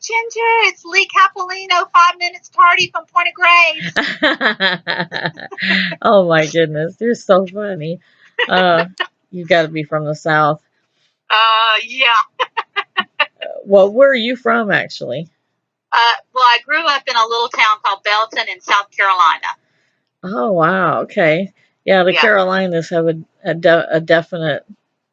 Ginger, it's Lee Capolino, 5 minutes tardy from Point of Grace. Oh my goodness, you're so funny. Uh, you got to be from the South. Yeah. Well, where are you from, actually? Well, I grew up in a little town called Belton in South Carolina. Oh wow, okay. Yeah, the Yeah. Carolinas have a definite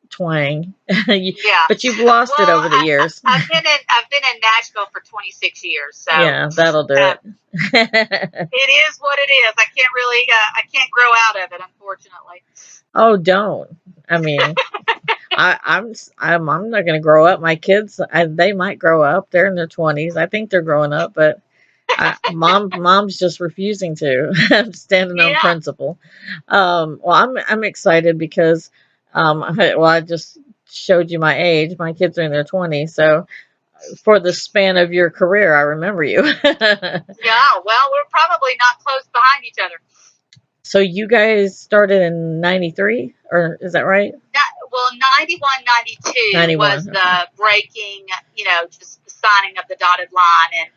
twang, Yeah. but you've lost it Well, over the years. I've been in Nashville for 26 years, so Yeah, that'll do um, it. it is what it is. I can't grow out of it, unfortunately. Oh, don't. I mean, I'm not going to grow up. My kids, they might grow up. They're in their 20s. I think they're growing up, but mom's just refusing to. I'm standing on Yeah. principle. Well, I'm excited because, I just showed you my age. My kids are in their 20s, so for the span of your career, I remember you. Yeah. Well, we're probably not close behind each other. So you guys started in '93, or is that right? Well, 91, 92 was 91. Okay. the breaking, just the signing of the dotted line, and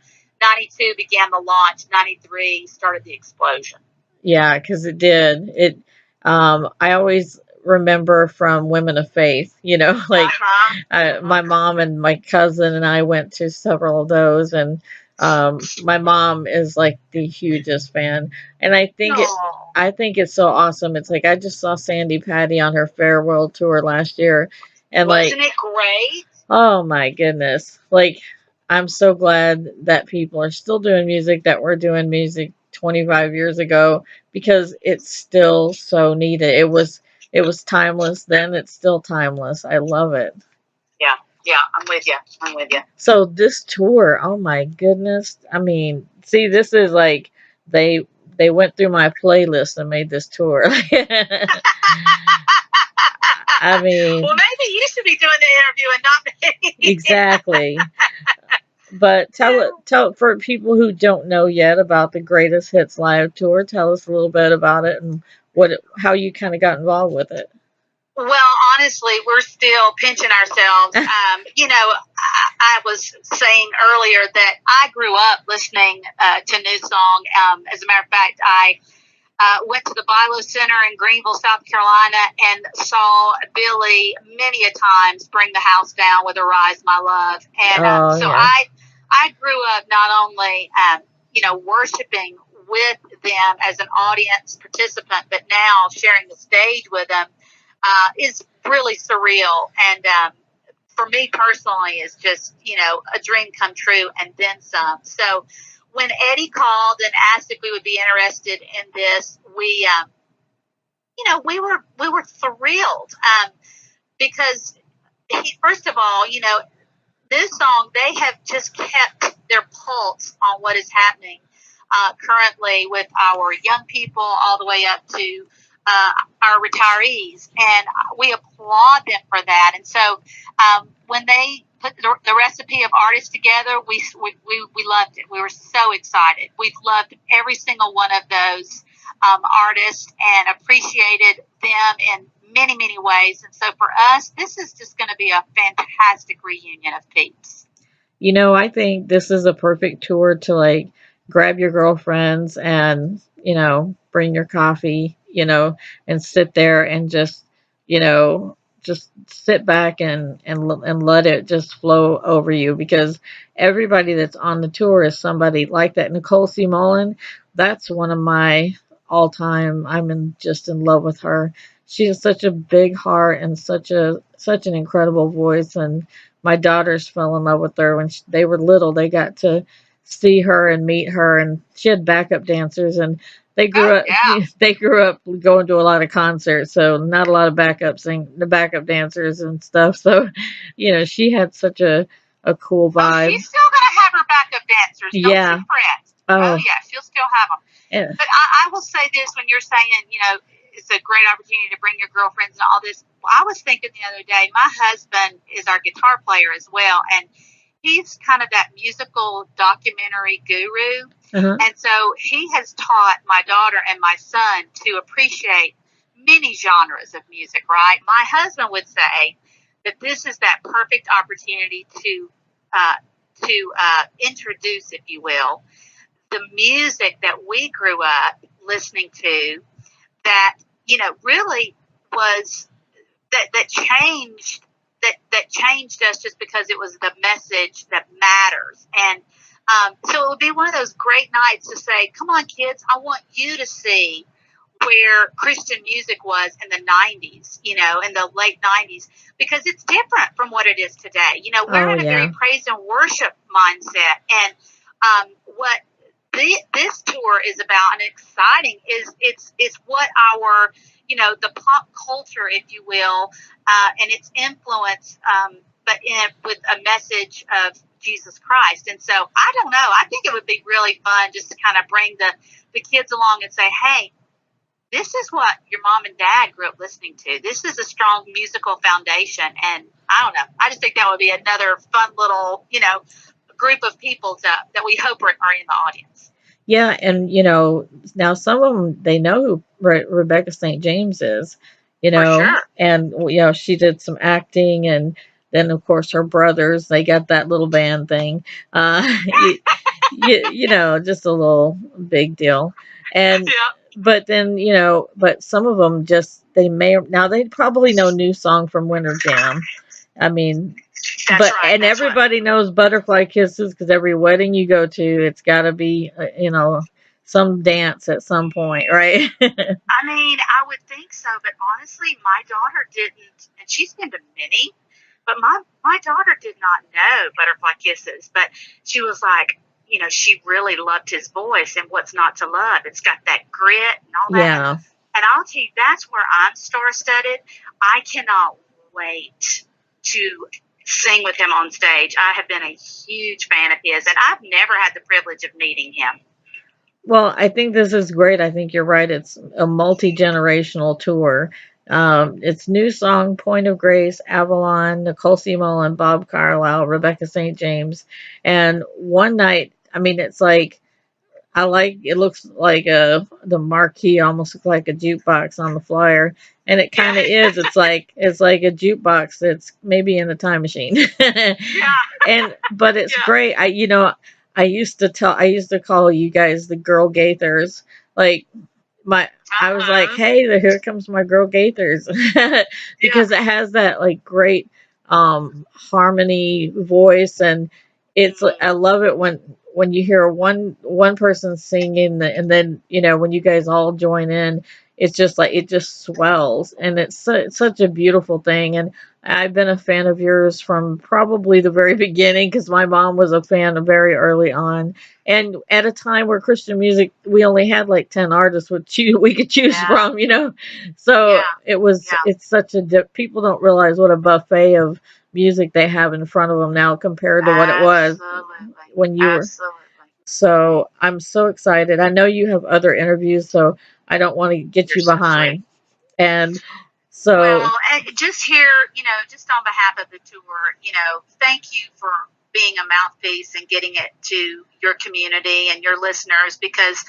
92 began the launch. 93 started the explosion. Yeah, because it did. I always remember from Women of Faith, like Uh-huh. my Mm-hmm. mom and my cousin and I went to several of those, and my mom is like the hugest fan, and No. I think it's so awesome. It's like I just saw Sandy Patty on her farewell tour last year, and like, Wasn't it great? oh my goodness, like I'm so glad that people are still doing music that were doing music 25 years ago because it's still so needed. It was timeless then, it's still timeless. I love it. Yeah. Yeah. I'm with you. I'm with you. So this tour, oh my goodness. I mean, see, this is like they went through my playlist and made this tour. I Well, mean, maybe you should be doing the interview and not me. exactly. But tell for people who don't know yet about the Greatest Hits Live tour, tell us a little bit about it and how you kind of got involved with it. Well, honestly, we're still pinching ourselves. I was saying earlier that I grew up listening to New Song. As a matter of fact, I went to the Bilo Center in Greenville, South Carolina, and saw Billy many a times bring the house down with "Arise, My Love." And Oh so yeah. I grew up not only, worshiping with them as an audience participant, but now sharing the stage with them is really surreal. And for me personally, is just, a dream come true and then some. So when Eddie called and asked if we would be interested in this, we were thrilled because first of all, this song, they have just kept their pulse on what is happening currently with our young people all the way up to our retirees. And we applaud them for that. And so when they put the recipe of artists together, we loved it. We were so excited. We've loved every single one of those artists and appreciated them in many, many ways. And so for us, this is just going to be a fantastic reunion of peeps. I think this is a perfect tour to like grab your girlfriends and, bring your coffee, and sit there and you know, just sit back and let it just flow over you because everybody that's on the tour is somebody like that. Nicole C. Mullen, that's one of my all time. Just in love with her. She has such a big heart and such an incredible voice, and my daughters fell in love with her when they were little. They got to see her and meet her, and she had backup dancers, and they grew Oh, up. yeah. They grew up going to a lot of concerts, so not a lot of the backup dancers and stuff. So, she had such a cool Oh, vibe. she's still going to have her backup dancers. Don't Yeah. you fret. Oh, Oh. yeah, she'll still have them. Yeah. But I will say this when you're saying, it's a great opportunity to bring your girlfriends and all this. I was thinking the other day, my husband is our guitar player as well, and he's kind of that musical documentary guru. Uh-huh. And so he has taught my daughter and my son to appreciate many genres of music, right? My husband would say that this is that perfect opportunity to to introduce, if you will, the music that we grew up listening to that, really was that changed us just because it was the message that matters. And so it would be one of those great nights to say, come on, kids, I want you to see where Christian music was in the 90s, in the late 90s, because it's different from what it is today. We're in a very praise and worship mindset. And what this tour is about and exciting is it's what our, the pop culture, if you will, and its influence, but with a message of Jesus Christ. And so I don't know. I think it would be really fun just to kind of bring the kids along and say, hey, this is what your mom and dad grew up listening to. This is a strong musical foundation. And I don't know. I just think that would be another fun little, group of people that we hope are in the audience. Yeah, and now some of them, they know who Rebecca St. James is, For sure. and she did some acting, and then of course her brothers, they got that little band thing, just a little big deal, and Yeah. but then but some of them they probably know New Song from Winter Jam. I mean, That's but right. and That's everybody right. knows Butterfly Kisses because every wedding you go to, it's got to be some dance at some point, right? I mean, I would think so, but honestly, my daughter didn't, and she's been to many, but my daughter did not know Butterfly Kisses, but she was like, she really loved his voice, and what's not to love? It's got that grit and all that. Yeah. And I'll tell you, that's where I'm star-studded. I cannot wait to sing with him on stage. I have been a huge fan of his, and I've never had the privilege of meeting him. Well, I think this is great. I think you're right. It's a multi-generational tour. It's New Song, Point of Grace, Avalon, Nicole C. Mullen, Bob Carlisle, Rebecca St. James. And one night, I mean, it's like, it looks like the marquee almost looks like a jukebox on the flyer. And it kind of is. It's like a jukebox that's maybe in a time machine. Yeah. But it's great. I used to call you guys the Girl Gaithers. Like I was like, hey, here comes my Girl Gaithers, because it has that like great harmony voice, and I love it when you hear one person singing, and then when you guys all join in, it's just like it just swells, and it's such a beautiful thing. And I've been a fan of yours from probably the very beginning, because my mom was a fan very early on, and at a time where Christian music, we only had like 10 artists we could choose from, so it's such people don't realize what a buffet of music they have in front of them now compared to what it was when you were. So I'm so excited. I know you have other interviews, so I don't want to get you behind. And so, well, just here, just on behalf of the tour, thank you for being a mouthpiece and getting it to your community and your listeners, because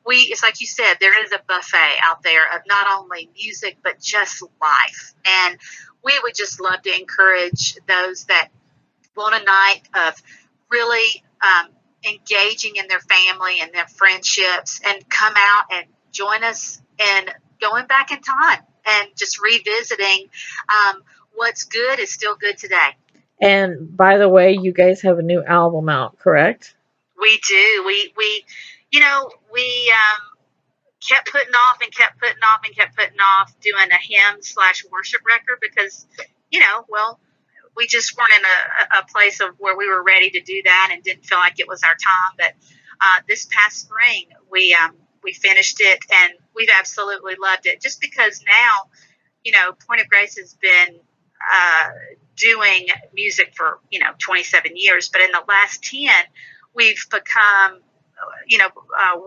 it's like you said, there is a buffet out there of not only music, but just life. And we would just love to encourage those that want a night of really engaging in their family and their friendships, and come out and join us in going back in time and just revisiting what's good is still good today. And by the way, you guys have a new album out, correct? We do. We kept putting off and kept putting off doing a hymn/worship record because, we just weren't in a place of where we were ready to do that and didn't feel like it was our time. But this past spring, we finished it, and we've absolutely loved it, just because now, Point of Grace has been doing music for 27 years, but in the last 10 we've become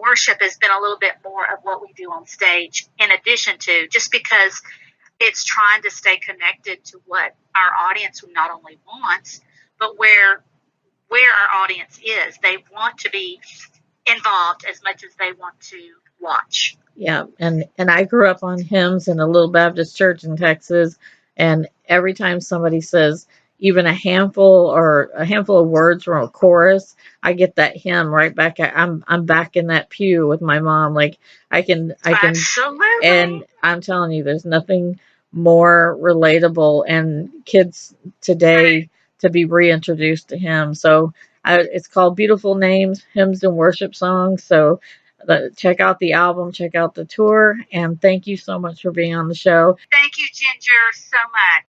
worship has been a little bit more of what we do on stage, in addition to, just because it's trying to stay connected to what our audience not only wants, but where our audience is. They want to be involved as much as they want to watch. Yeah, and I grew up on hymns in a little Baptist church in Texas, and every time somebody says, even a handful of words from a chorus, I get that hymn right back. I'm back in that pew with my mom. Like I can, and Absolutely. I'm telling you, there's nothing more relatable and kids today to be reintroduced to him. So it's called Beautiful Names, Hymns and Worship Songs. So check out the album, check out the tour, and thank you so much for being on the show. Thank you, Ginger, so much.